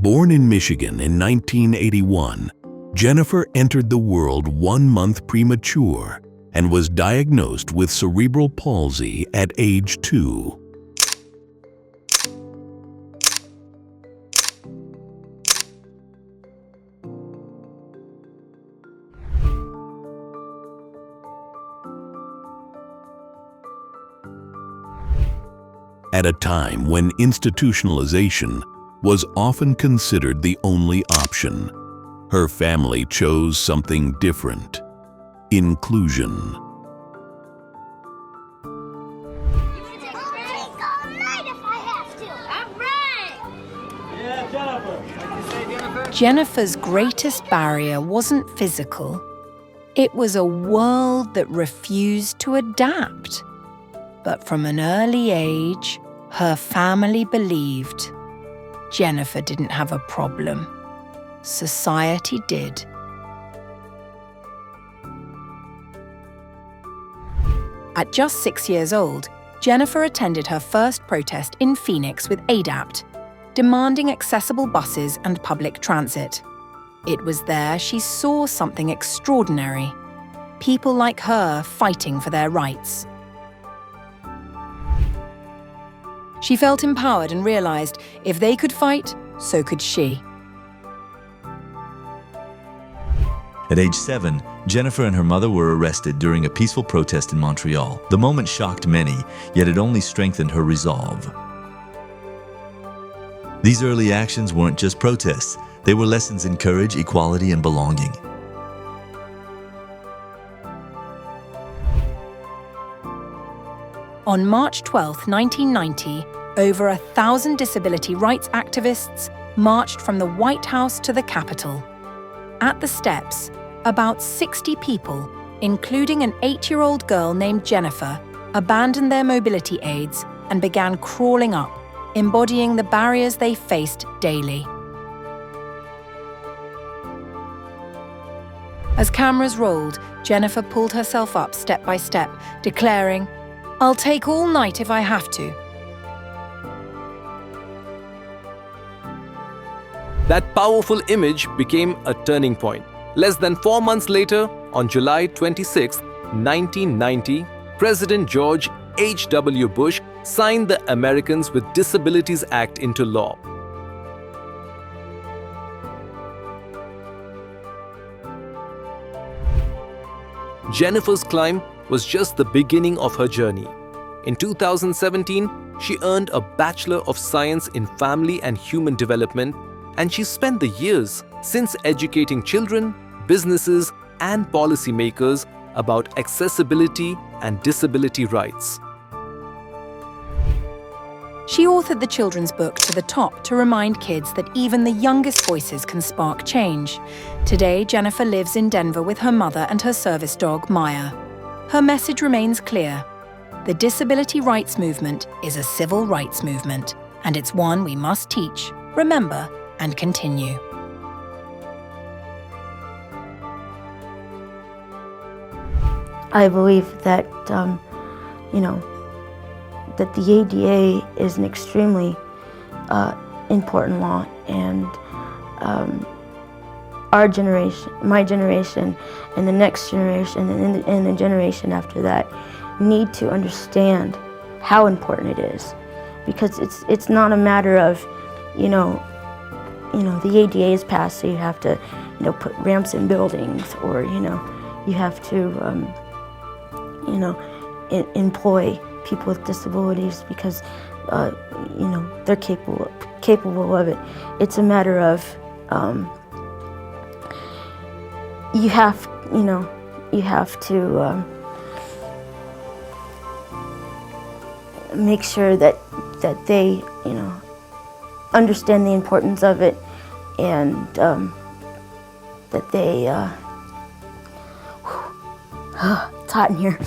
Born in Michigan in 1981, Jennifer entered the world 1 month premature and was diagnosed with cerebral palsy at age 2. At a time when institutionalization was often considered the only option, her family chose something different: inclusion. Jennifer's greatest barrier wasn't physical. It was a world that refused to adapt. But from an early age, her family believed Jennifer didn't have a problem. Society did. At just 6 years old, Jennifer attended her first protest in Phoenix with ADAPT, demanding accessible buses and public transit. It was there she saw something extraordinary: people like her fighting for their rights. She felt empowered and realized if they could fight, so could she. At age 7, Jennifer and her mother were arrested during a peaceful protest in Montreal. The moment shocked many, yet it only strengthened her resolve. These early actions weren't just protests. They were lessons in courage, equality, and belonging. On March 12, 1990, over 1,000 disability rights activists marched from the White House to the Capitol. At the steps, about 60 people, including an 8-year-old girl named Jennifer, abandoned their mobility aids and began crawling up, embodying the barriers they faced daily. As cameras rolled, Jennifer pulled herself up step by step, declaring, "I'll take all night if I have to." That powerful image became a turning point. Less than 4 months later, on July 26, 1990, President George H.W. Bush signed the Americans with Disabilities Act into law. Jennifer's climb was just the beginning of her journey. In 2017, she earned a Bachelor of Science in Family and Human Development, and she spent the years since educating children, businesses, and policymakers about accessibility and disability rights. She authored the children's book To the Top to remind kids that even the youngest voices can spark change. Today, Jennifer lives in Denver with her mother and her service dog, Maya. Her message remains clear. The disability rights movement is a civil rights movement, and it's one we must teach, remember, and continue. I believe that, that the ADA is an extremely important law, and our generation, my generation, and the next generation, and the generation after that, need to understand how important it is, because it's not a matter of, the ADA is passed, so you have to, put ramps in buildings, or you have to, employ people with disabilities because, they're capable of it. It's a matter of, you have to make sure that they, understand the importance of it, and that they, it's hot in here.